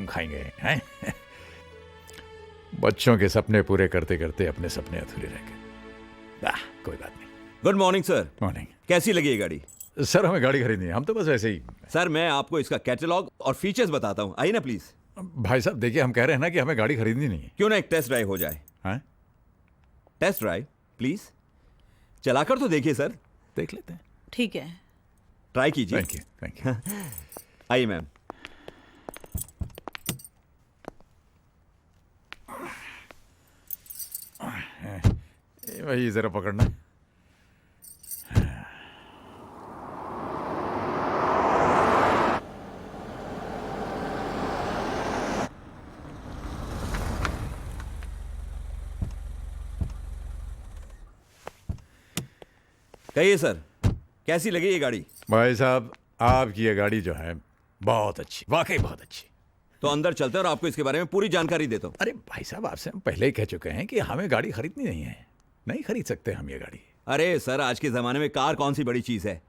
Ice cream खाएंगे हैं? बच्चों के सपने पूरे करते करते अपने सपने अधूरे रह गए। कोई बात नहीं। Good morning sir. मॉर्निंग। कैसी लगी ये गाड़ी? सर हमें गाड़ी खरीदनी है, हम तो बस वैसे ही। सर मैं आपको इसका कैटलॉग और फीचर्स बताता हूँ, आइए ना प्लीज। भाई साहब देखिए, हम कह रहे हैं ना कि हमें गाड़ी खरीदनी नहीं है। क्यों ना एक टेस्ट ड्राइव हो जाए? हैं? टेस्ट ड्राइव प्लीज, चलाकर तो देखिए सर। देख लेते हैं। ठीक है, ट्राई कीजिए। Thank you, thank you. आइए मैम। वही जरा पकड़ना। कहिए सर, कैसी लगी ये गाड़ी? भाई साहब आपकी ये गाड़ी जो है बहुत अच्छी, वाकई बहुत अच्छी। तो अंदर चलते हैं और आपको इसके बारे में पूरी जानकारी देता हूँ। अरे भाई साहब आपसे हम पहले ही कह चुके हैं कि हमें गाड़ी खरीदनी नहीं है, नहीं खरीद सकते हम ये गाड़ी। अरे सर, आज के जमाने में कार कौन सी बड़ी चीज है?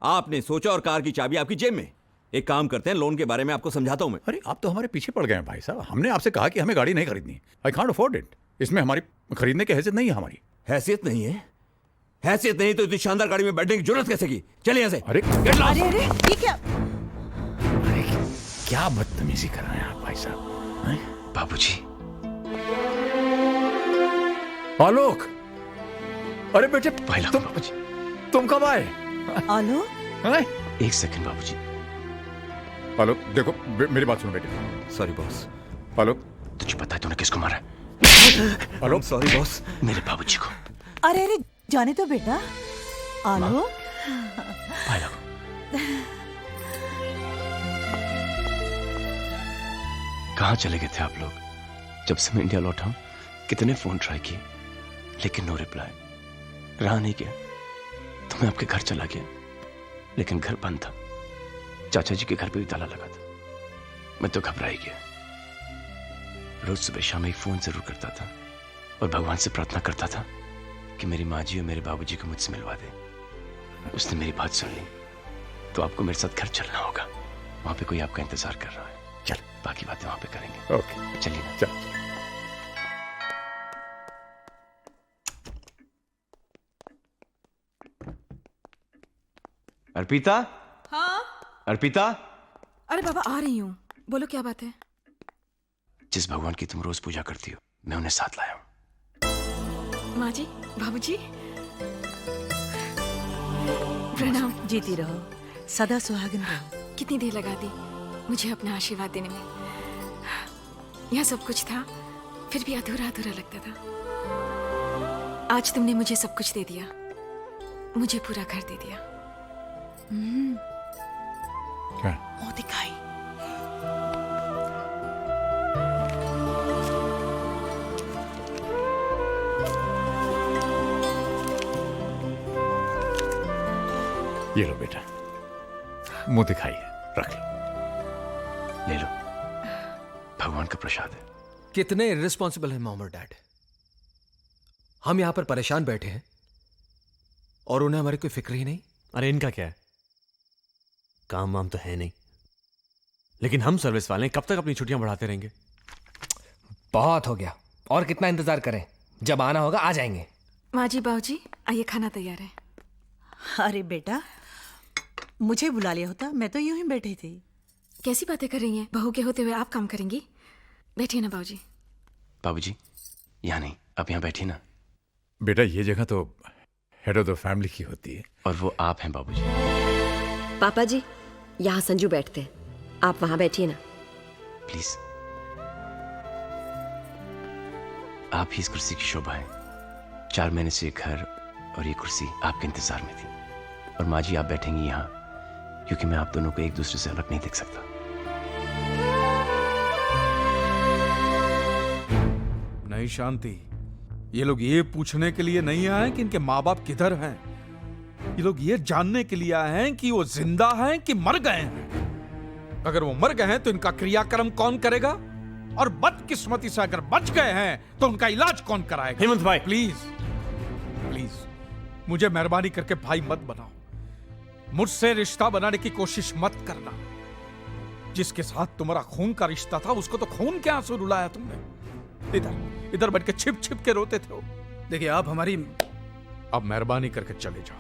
आपने सोचा और कार की चाबी आपकी जेब में। एक काम करते हैं, लोन के बारे में आपको समझाता हूं मैं। अरे आप तो हमारे पीछे पड़ गए हैं भाई साहब। हमने आपसे कहा कि हमें गाड़ी नहीं खरीदनी। I can't afford it. इसमें हमारी खरीदने की हैसियत नहीं है हमारी। हैसियत नहीं है? हैसियत नहीं तो इतनी शानदार गाड़ी में बैठने की जरूरत कैसे की? चलिए यहाँ से। अरे अरे अरे ये क्या? अरे क्या बदतमीजी कर रहे हैं आप भाई साहब? बाबूजी। आलोक, अरे बेटे बाबूजी। तुम कब आए? आलोक, हैं? एक सेकंड बाबूजी। आलोक देखो, मेरी बात सुनो बेटे। Sorry boss. आलोक, तुझे पता है तूने किसको मारा? आलोक सॉरी बॉस। मेरे बाबूजी को। अरे अरे जाने दो बेटा। आलोक, कहाँ चले गए थे आप लोग? जब से मैं इंडिया लौटा हूं कितने फोन ट्राई किए, लेकिन नो रिप्लाई। रहा नहीं गया तो मैं आपके घर चला गया, लेकिन घर बंद था। चाचा जी के घर पे भी ताला लगा था। मैं तो घबरा ही गया। रोज सुबह शाम एक फोन जरूर करता था और भगवान से प्रार्थना करता था कि मेरी माँ जी और मेरे बाबूजी को मुझसे मिलवा दे। उसने मेरी बात सुन ली। तो आपको मेरे साथ घर चलना होगा। वहां पे कोई आपका इंतजार कर रहा है। चल, बाकी बातें वहां पे करेंगे। ओके चलिए ना। चल। अर्पिता। हाँ? अर्पिता। अरे बाबा आ रही हूँ, बोलो क्या बात है? जिस भगवान की तुम रोज पूजा करती हो, मैं उन्हें साथ लाया हूँ। माँ जी, बाबूजी, प्रणाम। जीती रहो, सदा सुहागन रहो। कितनी देर लगा दी मुझे अपना आशीर्वाद देने में। यहाँ सब कुछ था, फिर भी अधूरा अधूरा लगता था। आज तुमने मुझे सब कुछ दे दिया, मुझे पूरा घर दे दिया। क्या? मुंह दिखाई। ये लो बेटा, मुंह दिखाई है, रख लो। ले लो, भगवान का प्रसाद है। कितने इर्रिस्पॉन्सिबल है मॉम और डैड। हम यहां पर परेशान बैठे हैं और उन्हें हमारी कोई फिक्र ही नहीं। अरे इनका क्या है, काम वाम तो है नहीं, लेकिन हम सर्विस वाले कब तक अपनी छुट्टियां बढ़ाते रहेंगे? बहुत हो गया, और कितना इंतजार करें? जब आना होगा आ जाएंगे। माँ जी, बाबूजी, आइए, खाना तैयार है। अरे बेटा, मुझे बुला लिया होता, मैं तो यूं ही बैठी थी। कैसी बातें कर रही हैं? बहू के होते हुए आप काम करेंगी? बैठिए ना बाबूजी। बाबूजी, यहाँ नहीं, आप यहाँ बैठिए ना। बेटा ये जगह तो हेड ऑफ द फैमिली की होती है। और वो आप हैं बाबूजी। पापा जी, यहाँ संजू बैठते हैं, आप वहां बैठिए ना। प्लीज। आप ही इस कुर्सी की शोभा है। 4 महीने से ये घर और ये कुर्सी आपके इंतजार में थी। और माँ जी, आप बैठेंगी यहाँ क्योंकि मैं आप दोनों को एक दूसरे से अलग नहीं देख सकता। नहीं शांति, ये लोग ये पूछने के लिए नहीं आए कि इनके माँ बाप किधर हैं। ये लोग ये जानने के लिए आए हैं कि वो जिंदा हैं कि मर गए हैं। अगर वो मर गए हैं तो इनका क्रियाक्रम कौन करेगा, और बदकिस्मती से अगर बच गए हैं तो उनका इलाज कौन कराएगा। हेमंत भाई, प्लीज प्लीज मुझे मेहरबानी करके भाई मत बनाओ। मुझसे रिश्ता बनाने की कोशिश मत करना। जिसके साथ तुम्हारा खून का रिश्ता था उसको तो खून के आंसू रुलाया तुमने। इधर इधर बैठ के छिप छिप के रोते थे। देखिए आप हमारी अब मेहरबानी करके चले जाओ।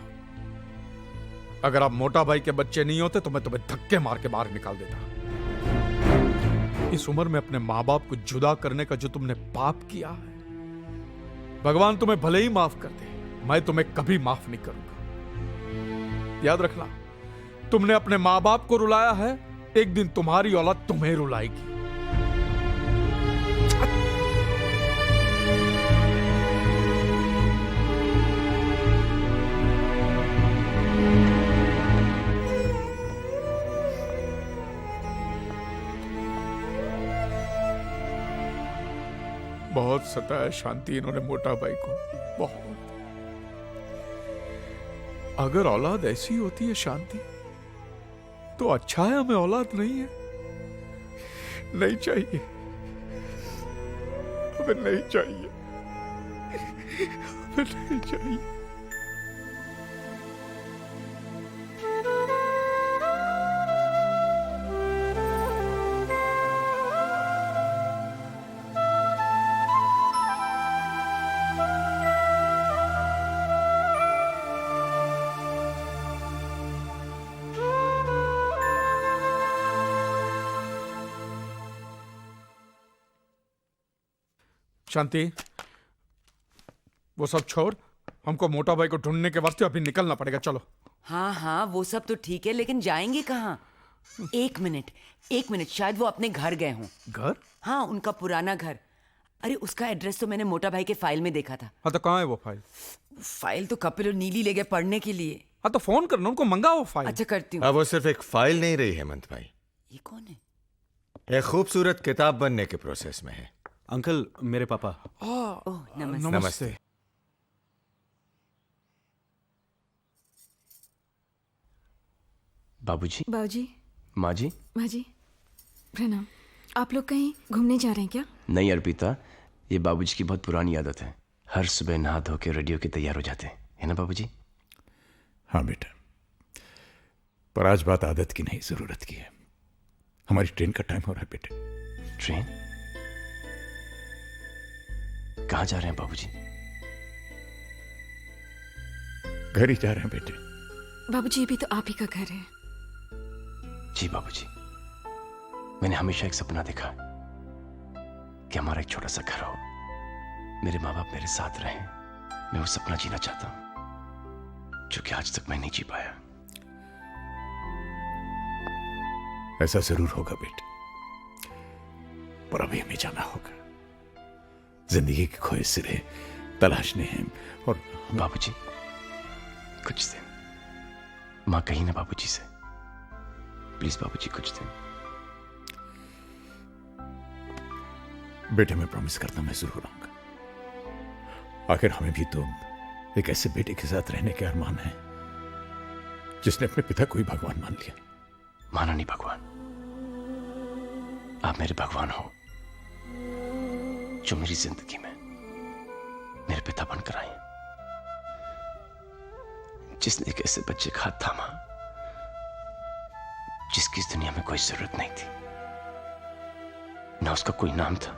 अगर आप मोटा भाई के बच्चे नहीं होते तो मैं तुम्हें धक्के मार के बाहर निकाल देता। इस उम्र में अपने माँ बाप को जुदा करने का जो तुमने पाप किया है, भगवान तुम्हें भले ही माफ कर दे, मैं तुम्हें कभी माफ नहीं करूंगा। याद रखना, तुमने अपने माँ बाप को रुलाया है, एक दिन तुम्हारी औलाद तुम्हें रुलाएगी। बहुत सताया शांति इन्होंने मोटा भाई को, बहुत। अगर औलाद ऐसी होती है शांति, तो अच्छा है हमें औलाद नहीं है। नहीं चाहिए, हमें नहीं चाहिए, हमें नहीं चाहिए। शांति, वो सब छोड़, हमको मोटा भाई को ढूंढने के वास्ते अभी निकलना पड़ेगा। चलो। हाँ हाँ, वो सब तो ठीक है, लेकिन जाएंगे कहाँ? एक मिनट, शायद वो अपने घर गए हों। घर? हाँ, उनका पुराना घर। अरे उसका एड्रेस तो मैंने मोटा भाई के फाइल में देखा था। हाँ तो कहाँ है वो फाइल? फाइल तो कपिल और नीली ले गए पढ़ने के लिए। हाँ तो फोन करना, उनको मंगाओ वो फाइल। अच्छा करती हूँ। अब वो सिर्फ एक फाइल नहीं रही हेमंत भाई, ये कौन है? एक खूबसूरत किताब बनने के प्रोसेस में है। अंकल, मेरे पापा। ओह, नमस्ते। नमस्ते। बाबूजी, बाबूजी, माँ जी, माँ जी, प्रणाम। आप लोग कहीं घूमने जा रहे हैं क्या? नहीं अर्पिता, ये बाबूजी की बहुत पुरानी आदत है। हर सुबह नहा धो के रेडियो के तैयार हो जाते हैं, है ना बाबूजी? हाँ बेटा, पर आज बात आदत की नहीं, जरूरत की है। हमारी ट्रेन का टाइम हो रहा है बेटे। ट्रेन? कहाँ जा रहे हैं बाबूजी? घर ही जा रहे हैं बेटे। बाबूजी, ये भी तो आप ही का घर है। जी बाबूजी, मैंने हमेशा एक सपना देखा कि हमारा एक छोटा सा घर हो, मेरे माँ बाप मेरे साथ रहें। मैं वो सपना जीना चाहता हूं जो कि आज तक मैं नहीं जी पाया। ऐसा जरूर होगा बेटे, पर अभी हमें जाना होगा। जिंदगी के खोए सिरे तलाशने हैं। और बाबूजी, कुछ दिन माँ कही ना बाबूजी से, प्लीज बाबूजी कुछ दिन। बेटे मैं प्रॉमिस करता हूं, मैं जरूर आऊंगा। आखिर हमें भी तो एक ऐसे बेटे के साथ रहने के अरमान है जिसने अपने पिता को ही भगवान मान लिया। माना नहीं भगवान, आप मेरे भगवान हो जो मेरी जिंदगी में मेरे पिता बनकर आए, जिसने एक ऐसे बच्चे का हाथ थामा जिसकी इस दुनिया में कोई जरूरत नहीं थी। ना उसका कोई नाम था,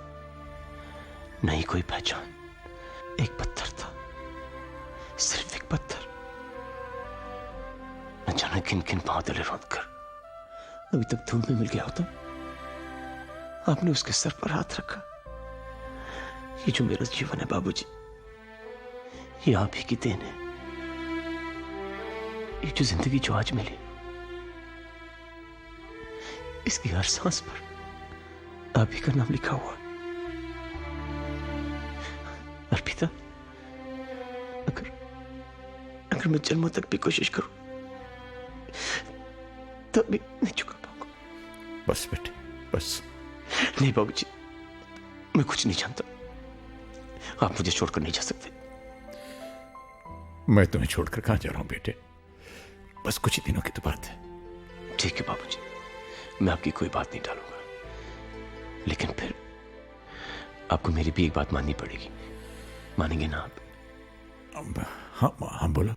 न ही कोई पहचान। एक पत्थर था, सिर्फ एक पत्थर। न जाने किन किन पांव तले रोंद कर अभी तक धूल में मिल गया होता। आपने उसके सर पर हाथ रखा। ये जो मेरा जीवन है बाबूजी, ये आप ही की देन है। ये जो जिंदगी जो आज मिली, इसकी हर सांस पर आप ही का नाम लिखा हुआ। अर्पिता, अगर मैं जन्मों तक भी कोशिश करूं तो भी नहीं चुका पाऊंगा। बस बेटे बस। नहीं बाबूजी, मैं कुछ नहीं जानता। आप मुझे छोड़कर नहीं जा सकते। मैं तुम्हें छोड़कर कहां जा रहा हूं बेटे, बस कुछ ही दिनों की तो बात है। ठीक है बाबूजी, मैं आपकी कोई बात नहीं टालूंगा, लेकिन फिर आपको मेरी भी एक बात माननी पड़ेगी। मानेंगे ना आप? हाँ बोलो।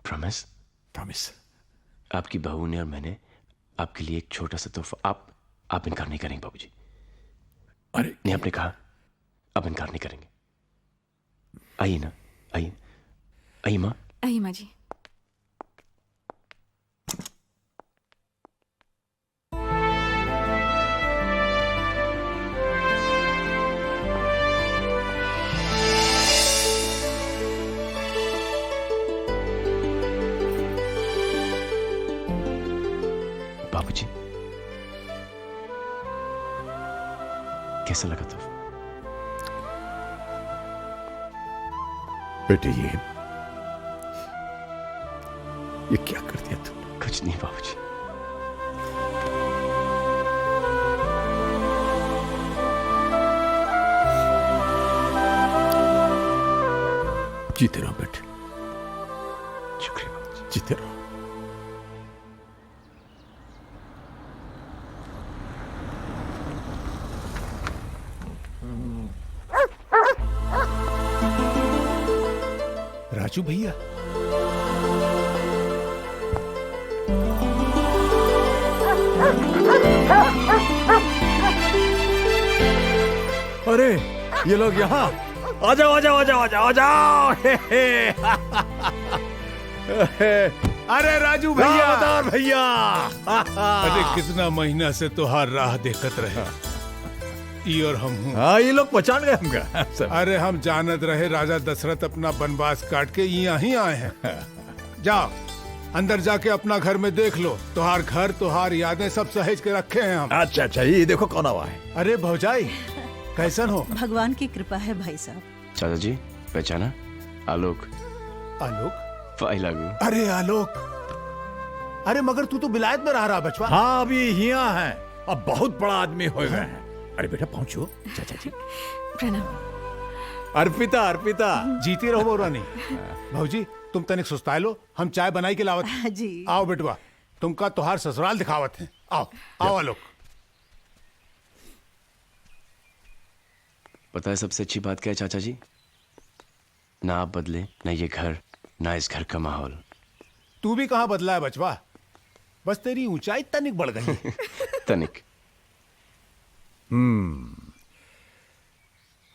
प्रॉमिस? प्रॉमिस। आपकी बहू ने और मैंने आपके लिए एक छोटा सा तोहफा। आप इनकार नहीं करेंगे बाबूजी? अरे नहीं, आपने कहा आप इनकार नहीं करेंगे। आइए ना, आइए आइए माँ। आइए माँ जी। बाबूजी, कैसा लगा तोहफा? बेटे ये क्या कर दिया तुमने? कुछ नहीं बाबूजी। जीते रहो बेटे, शुक्रिया बाबूजी। जीते रहो। राजू भैया, अरे ये लोग यहाँ, आ जाओ आ जाओ आ जाओ आ जाओ आ जाओ। अरे राजू भैया, दामोदर भैया। अरे कितना महीना से तुहार राह देखत रहे, ई और हम हूँ। हाँ, ये लोग पहचान गए हमका। अरे हम जानत रहे राजा दशरथ अपना वनवास काट के यहाँ ही आए हैं। जाओ अंदर जाके अपना घर में देख लो, तुहार घर तुहार यादें सब सहेज के रखे हैं हम। अच्छा अच्छा, ये देखो कौन हुआ है। अरे भौजाई कैसन हो? भगवान की कृपा है भाई साहब। चाचा जी पहचाना? आलोक। आलोक? लागू। अरे आलोक, अरे मगर तू तो विलायत में रह रहा बचवा। हाँ, अभी यहाँ है, अब बहुत बड़ा आदमी हो गए हैं। अरे बेटा पहुंचो। चाचा जी प्रणाम। अर्पिता, अर्पिता जीती रहो रानी। भौजी तुम तनिक सुस्ताए लो, हम चाय बनाई के लावत जी। आओ बेटवा, तुमका तुहार ससुराल दिखावत है। आओ आओ आलोक। पता है सबसे अच्छी बात क्या है चाचा जी? ना आप बदले, ना ये घर, ना इस घर का माहौल। तू भी कहाँ बदला है बचवा, बस तेरी ऊंचाई तनिक बढ़ गई। तनिक।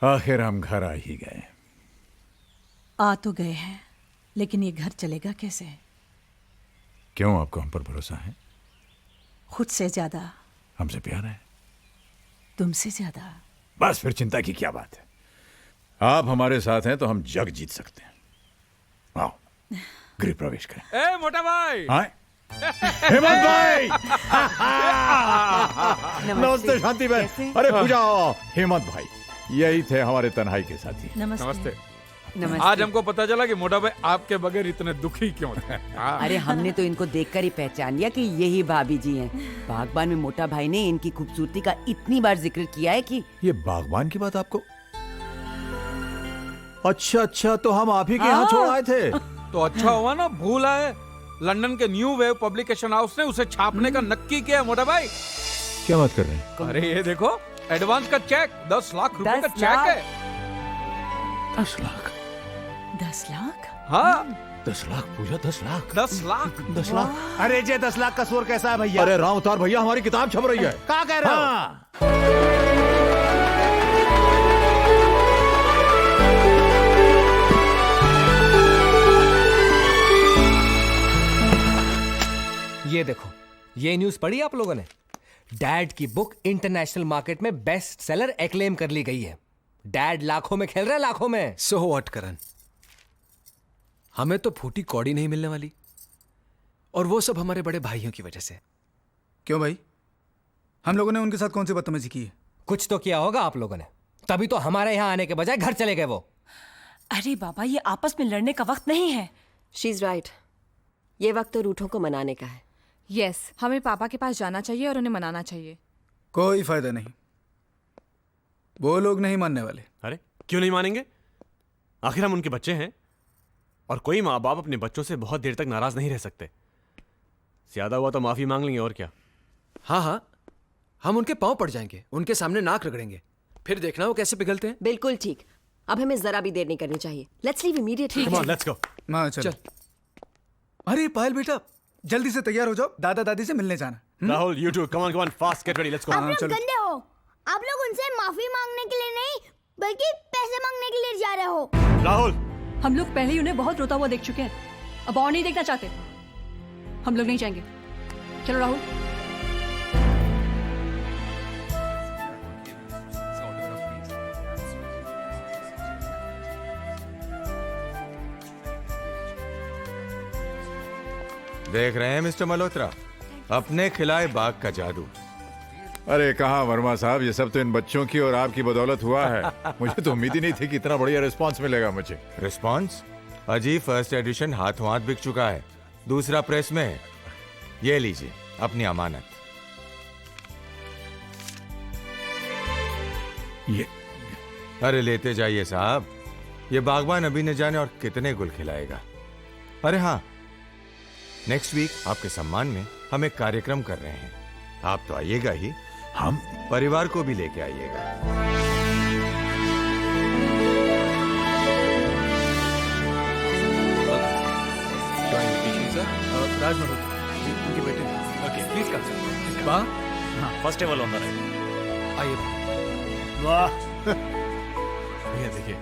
आखिर हम घर आ ही गए। आ तो गए हैं, लेकिन ये घर चलेगा कैसे? क्यों, आपको हम पर भरोसा है? खुद से ज्यादा। हमसे प्यार है? तुमसे ज्यादा। बस फिर चिंता की क्या बात है। आप हमारे साथ हैं तो हम जग जीत सकते हैं। आओ गृह प्रवेश करें। ए मोटा भाई। हाँ? हेमंत भाई। नमस्ते शांति बहन। अरे पूजा, हेमंत भाई यही थे हमारे तन्हाई के साथी। नमस्ते। नमस्ते। आज हमको पता चला कि मोटा भाई आपके बगैर इतने दुखी क्यों थे। अरे हमने तो इनको देखकर ही पहचान लिया कि यही भाभी जी हैं। बागबान में मोटा भाई ने इनकी खूबसूरती का इतनी बार जिक्र किया है कि। ये बागबान की बात आपको? अच्छा अच्छा, तो हम आप ही के यहाँ छोड़ आए थे। तो अच्छा हुआ ना, भूल आए। लंदन के न्यू वेव पब्लिकेशन हाउस ने उसे छापने का नक्की किया है मोटा भाई। क्या बात कर रहे हैं? अरे ये देखो, एडवांस का चेक 10 लाख रुपए का 10 चेक है। 10 लाख? 10 लाख? हाँ 10 लाख पूजा, 10 लाख? 10 लाख। 10 लाख? अरे जे 10 लाख का शोर कैसा है भैया? अरे राम अवतार भैया, हमारी किताब छप रही है। क्या कह रहे हो? ये देखो, ये न्यूज़ पढ़ी आप लोगों ने? डैड की बुक इंटरनेशनल मार्केट में बेस्ट सेलर एक्लेम कर ली गई है। डैड लाखों में खेल रहा है, लाखों में। सो व्हाट करण, हमें तो फूटी कौड़ी नहीं मिलने वाली, और वो सब हमारे बड़े भाइयों की वजह से। क्यों भाई, हम लोगों ने उनके साथ कौन सी बदतमीजी की है? कुछ तो किया होगा आप लोगों ने, तभी तो हमारे यहाँ आने के बजाय घर चले गए वो। अरे बाबा, ये आपस में लड़ने का वक्त नहीं है। शी इज राइट, ये वक्त तो रूठों को मनाने का है। यस, हमें पापा के पास जाना चाहिए और उन्हें मनाना चाहिए। कोई फायदा नहीं, वो लोग नहीं मानने वाले। अरे क्यों नहीं मानेंगे? आखिर हम उनके बच्चे हैं, और कोई माँ बाप अपने बच्चों से बहुत देर तक नाराज नहीं रह सकते। ज्यादा हुआ तो माफी मांग लेंगे, और क्या। हाँ हाँ, हम उनके पांव पड़ जाएंगे, उनके सामने नाक रगड़ेंगे, फिर देखना वो कैसे पिघलते हैं। बिल्कुल ठीक, अब हमें जरा भी देर नहीं करनी चाहिए। Let's leave immediately. Come on, let's go. माँ चल। अरे पायल बेटा, जल्दी से तैयार हो जाओ, दादा दादी से मिलने जाना। Rahul, you two, come on, fast, get ready, let's go. आप लोग गंदे हो। आप लोग उनसे माफी मांगने के लिए नहीं, बल्कि पैसे मांगने के लिए जा रहे हो। राहुल, हम लोग पहले ही उन्हें बहुत रोता हुआ देख चुके हैं, अब और नहीं देखना चाहते। हम लोग नहीं जाएंगे। चलो राहुल। देख रहे हैं मिस्टर मल्होत्रा, अपने खिलाए बाग का जादू। अरे कहाँ वर्मा साहब, ये सब तो इन बच्चों की और आपकी बदौलत हुआ है। मुझे तो उम्मीद ही नहीं थी कि इतना बढ़िया रिस्पांस मिलेगा मुझे। रिस्पांस? अजी, फर्स्ट एडिशन हाथों हाथ बिक चुका है, दूसरा प्रेस में है। ये लीजिए अपनी अमानत। ये अरे लेते जाइए साहब, ये बागबान अभी न जाने और कितने गुल खिलाएगा। अरे हाँ, नेक्स्ट वीक आपके सम्मान में हम एक कार्यक्रम कर रहे हैं। आप तो आइएगा ही, हम परिवार को भी लेके आइएगा। राज मल्होत्रा जी, उनके बेटे। Okay, please come sir. वाह, हाँ, first table on the right. आइए। वाह, भैया देखिए,